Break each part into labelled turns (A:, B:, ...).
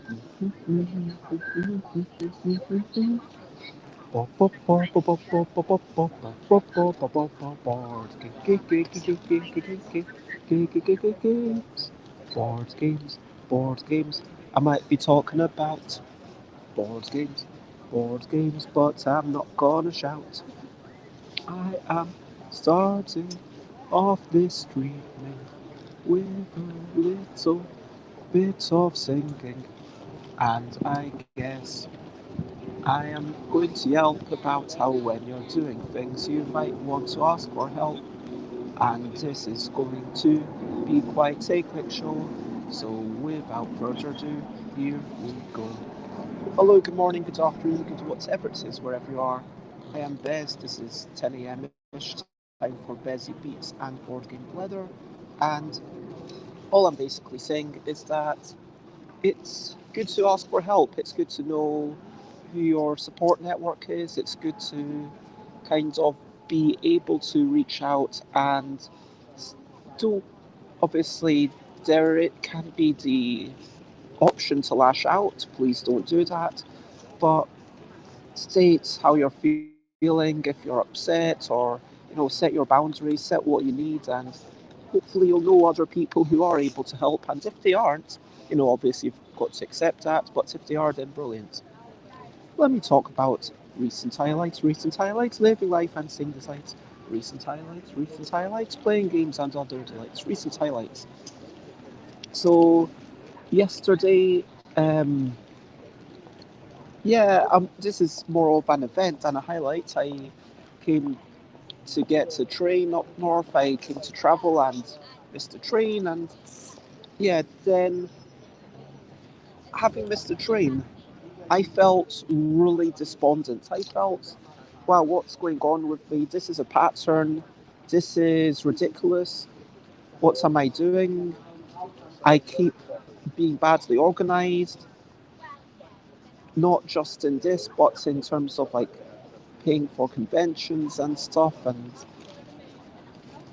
A: Board games, board games. I might be talking about board games, but I'm not gonna shout. I am starting off this evening with a little bit of singing, and I guess I am going to yelp about how when you're doing things you might want to ask for help, and this is going to be quite a quick show. So without further ado, here we go. Hello, good morning, good afternoon, good whatever it is, wherever you are. I am Bez. This is 10 a.m. ish, time for Bezzy Beats and Board Game Leather. And all I'm basically saying is that it's good to ask for help. It's good to know who your support network is. It's good to kind of be able to reach out and still, obviously, there it can be the option to lash out. Please don't do that. But state how you're feeling, if you're upset, or set your boundaries, set what you need, and hopefully you'll know other people who are able to help. And if they aren't, obviously you've got to accept that. But if they are, then brilliant. Let me talk about recent highlights, living life and seeing the sights. Recent highlights, playing games and other delights. Recent highlights. So yesterday, um, yeah, this is more of an event than a highlight. I came to get a train up north. I came to travel and missed the train, and yeah, then having missed the train, I felt really despondent. I felt, wow, what's going on with me? This is a pattern. This is ridiculous. What am I doing? I keep being badly organized, not just in this, but in terms of like paying for conventions and stuff. And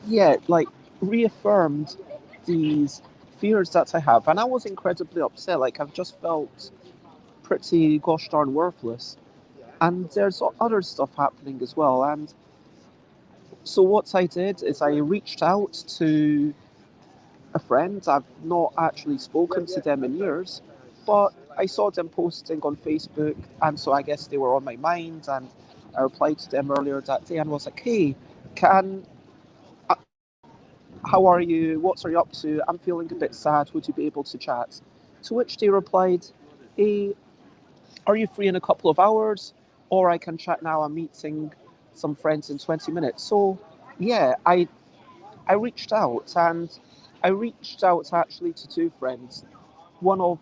A: yeah, like reaffirmed these fears that I have. And I was incredibly upset. Like, I've just felt pretty gosh darn worthless. And there's other stuff happening as well. And so, what I did is I reached out to a friend. I've not actually spoken to them in years, but I saw them posting on Facebook. And so, I guess they were on my mind. And I replied to them earlier that day and was like, hey, can how are you? What are you up to? I'm feeling a bit sad. Would you be able to chat? To which they replied, hey, are you free in a couple of hours? Or I can chat now. I'm meeting some friends in 20 minutes. So, yeah, I reached out and I reached out actually to two friends. One of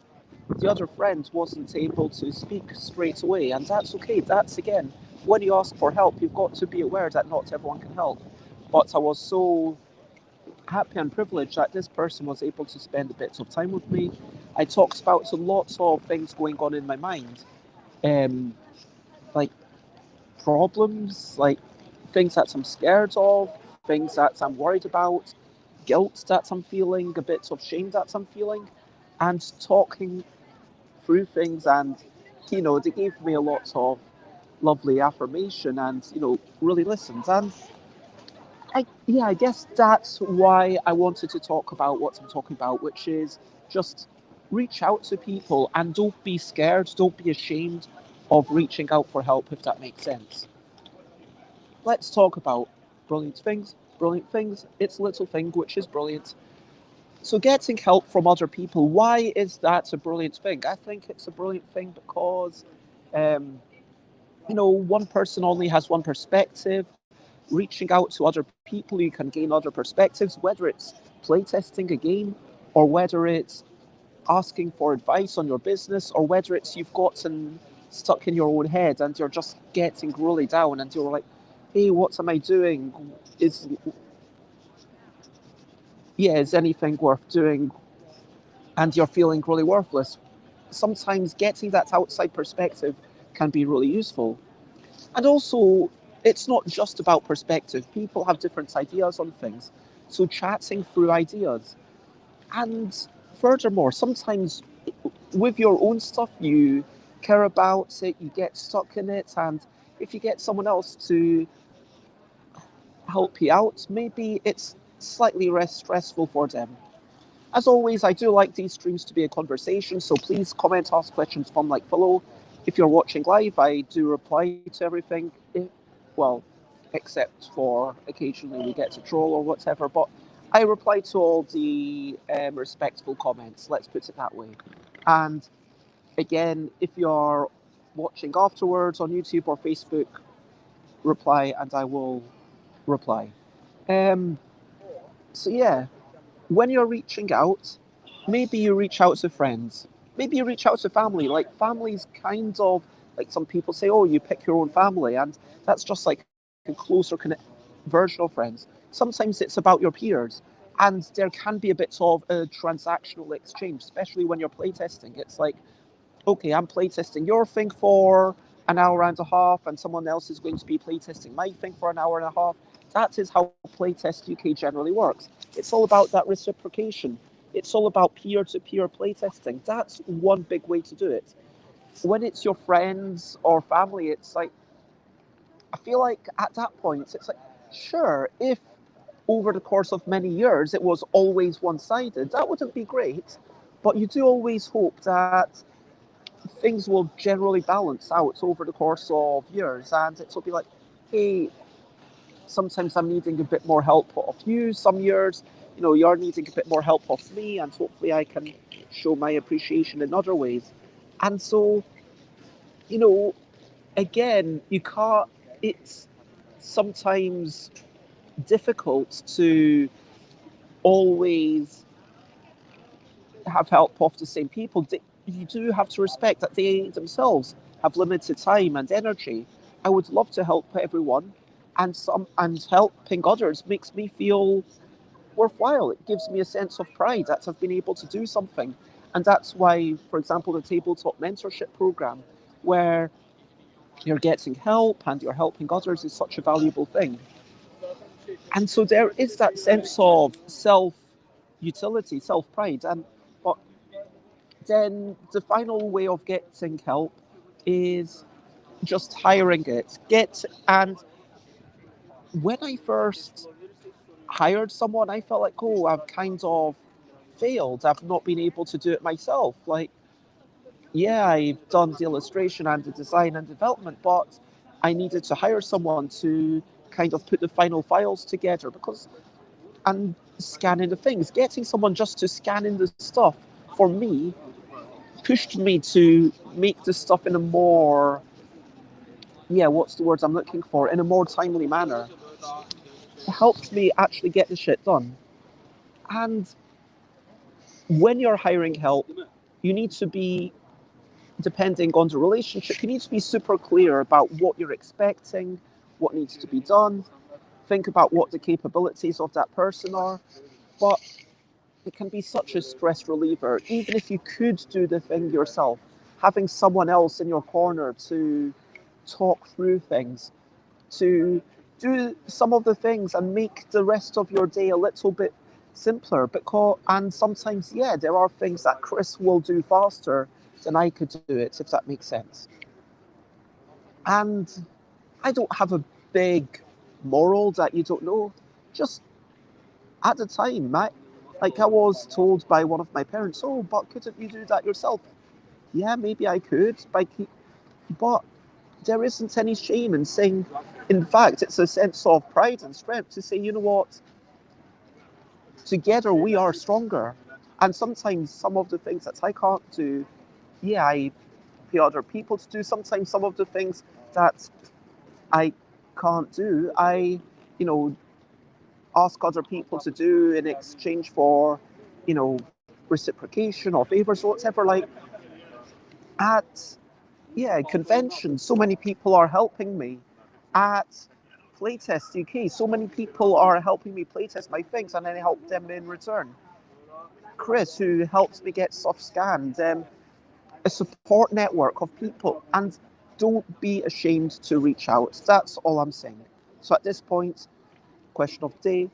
A: the other friend wasn't able to speak straight away, and that's okay. That's again, when you ask for help, you've got to be aware that not everyone can help. But I was so happy and privileged that this person was able to spend a bit of time with me. I talked about lots of things going on in my mind, um, like problems, like things that I'm scared of, things that I'm worried about, guilt that I'm feeling, a bit of shame that I'm feeling, and talking through things. And, they gave me a lot of lovely affirmation and, really listened. And I guess that's why I wanted to talk about what I'm talking about, which is just reach out to people and don't be scared, don't be ashamed of reaching out for help, if that makes sense. Let's talk about brilliant things. Brilliant things. It's a little thing which is brilliant. So, getting help from other people, why is that a brilliant thing? I think it's a brilliant thing because, um, one person only has one perspective. Reaching out to other people, you can gain other perspectives, whether it's playtesting a game, or whether it's asking for advice on your business, or whether it's you've gotten stuck in your own head and you're just getting really down and you're like, hey, what am I doing? Is is anything worth doing? And you're feeling really worthless. Sometimes getting that outside perspective can be really useful. And also, it's not just about perspective. People have different ideas on things. So, chatting through ideas. And furthermore, sometimes with your own stuff, you care about it, you get stuck in it, and if you get someone else to help you out, maybe it's slightly less stressful for them. As always, I do like these streams to be a conversation, so please comment, ask questions from like below. If you're watching live, I do reply to everything. Well, except for occasionally we get to troll or whatever, but I reply to all the respectful comments, let's put it that way. And again, if you're watching afterwards on YouTube or Facebook, reply and I will reply. Um, so yeah, when you're reaching out, maybe you reach out to friends, maybe you reach out to family. Like families, kind of like some people say, oh, you pick your own family, and that's just like a closer version of friends. Sometimes it's about your peers, and there can be a bit of a transactional exchange, especially when you're playtesting. It's like, okay, I'm playtesting your thing for an hour and a half, and someone else is going to be playtesting my thing for an hour and a half. That is how Playtest UK generally works. It's all about that reciprocation. It's all about peer-to-peer playtesting. That's one big way to do it. When it's your friends or family, it's like, I feel like at that point, it's like, sure, if over the course of many years it was always one-sided, that wouldn't be great. But you do always hope that things will generally balance out over the course of years, and it will be like, hey, sometimes I'm needing a bit more help of you. Some years, you're needing a bit more help of me, and hopefully I can show my appreciation in other ways. And so, you know, again, you can't. It's sometimes difficult to always have help of the same people. You do have to respect that they themselves have limited time and energy. I would love to help everyone, and helping others makes me feel worthwhile. It gives me a sense of pride that I've been able to do something, and that's why, for example, the tabletop mentorship program, where you're getting help and you're helping others, is such a valuable thing. And so there is that sense of self utility, self pride, and but then the final way of getting help is just hiring it. And when I first hired someone, I felt like, oh, I've kind of failed. I've not been able to do it myself. Like, yeah, I've done the illustration and the design and development, but I needed to hire someone to kind of put the final files together because and scan in the things. Getting someone just to scan in the stuff for me pushed me to make the stuff in a more, yeah, what's the words I'm looking for, in a more timely manner. It helped me actually get the shit done. And when you're hiring help, you need to be, depending on the relationship, you need to be super clear about what you're expecting, what needs to be done. Think about what the capabilities of that person are. But it can be such a stress reliever, even if you could do the thing yourself. Having someone else in your corner to talk through things, to do some of the things and make the rest of your day a little bit simpler. And sometimes, yeah, there are things that Chris will do faster than I could do it, if that makes sense. And I don't have a big moral that you don't know. Just at the time, like I was told by one of my parents, oh, but couldn't you do that yourself? Yeah, maybe I could, but there isn't any shame in saying, in fact, it's a sense of pride and strength to say, you know what, together we are stronger. And sometimes some of the things that I can't do, yeah, I pay other people to do. Sometimes some of the things that I can't do, you know, ask other people to do in exchange for, reciprocation or favors or whatever. Like at, yeah, conventions, so many people are helping me. At Playtest UK, so many people are helping me playtest my things, and then I help them in return. Chris, who helps me get stuff scanned, a support network of people, and don't be ashamed to reach out. That's all I'm saying. So at this point, question of the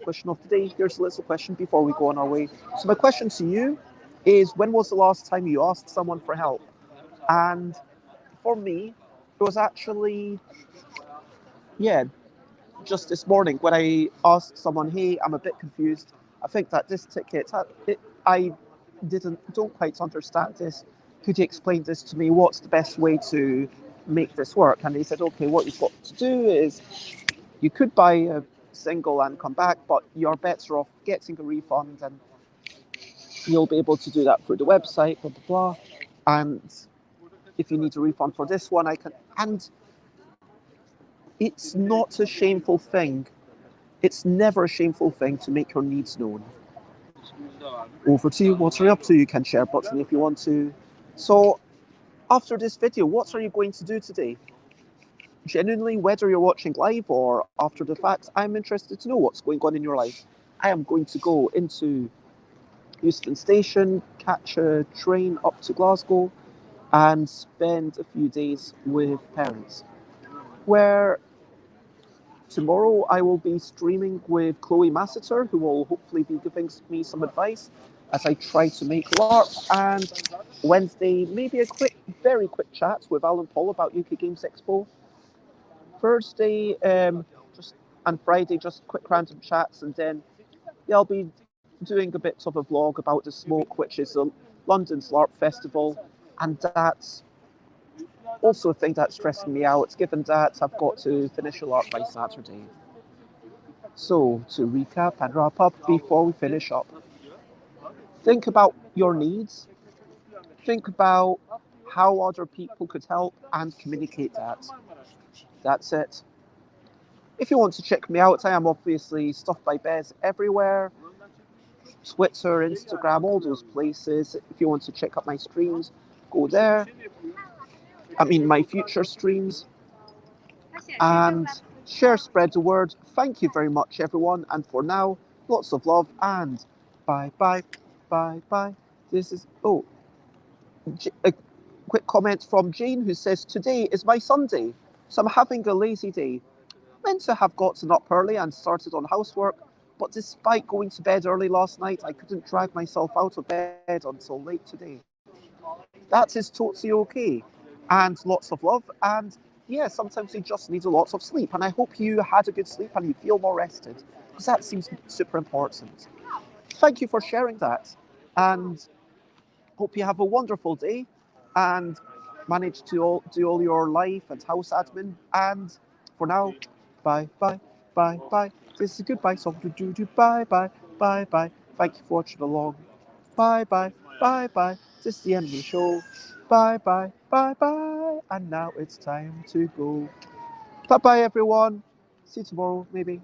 A: day. Here's a little question before we go on our way. So my question to you is when was the last time you asked someone for help? And for me, it was actually, yeah, just this morning when I asked someone, hey, I'm a bit confused. I think that this ticket, I don't quite understand this. Could you explain this to me? What's the best way to make this work? And they said, okay, what you've got to do is you could buy a single and come back, but you're better off getting a refund, and you'll be able to do that through the website, blah, blah, blah. And if you need a refund for this one, I can. And it's not a shameful thing. It's never a shameful thing to make your needs known. Over to you. What are you up to? You can share button if you want to. So, after this video, what are you going to do today? Genuinely, whether you're watching live or after the fact, I'm interested to know what's going on in your life. I am going to go into Euston Station, catch a train up to Glasgow, and spend a few days with parents. Where tomorrow I will be streaming with Chloe Masseter, who will hopefully be giving me some advice as I try to make LARP. And Wednesday, maybe a very quick chat with Alan Paul about UK Games Expo. Thursday, just and Friday, just quick random chats, and then yeah, I'll be doing a bit of a vlog about the Smoke, which is London's LARP festival, and that's also a thing that's stressing me out, given that I've got to finish a LARP by Saturday. So, to recap and wrap up before we finish up, think about your needs, think about how other people could help, and communicate that. That's it. If you want to check me out, I am obviously Stuff by Bez everywhere. Twitter, Instagram, all those places. If you want to check out my streams, go there. I mean, my future streams. And share, spread the word. Thank you very much, everyone. And for now, lots of love and bye, bye, bye, bye. This is, a quick comment from Jane who says, today is my Sunday, so I'm having a lazy day. Meant to have gotten up early and started on housework, but despite going to bed early last night, I couldn't drag myself out of bed until late today. That is totally okay. And lots of love. And yeah, sometimes you just need a lot of sleep. And I hope you had a good sleep and you feel more rested, because that seems super important. Thank you for sharing that. And hope you have a wonderful day and manage to do all your life and house admin. And for now, bye, bye, bye, bye. This is a goodbye song. Bye, bye, bye, bye. Thank you for watching along. Bye, bye, bye, bye. This is the end of the show. Bye, bye, bye, bye. And now it's time to go. Bye, bye, everyone. See you tomorrow, maybe.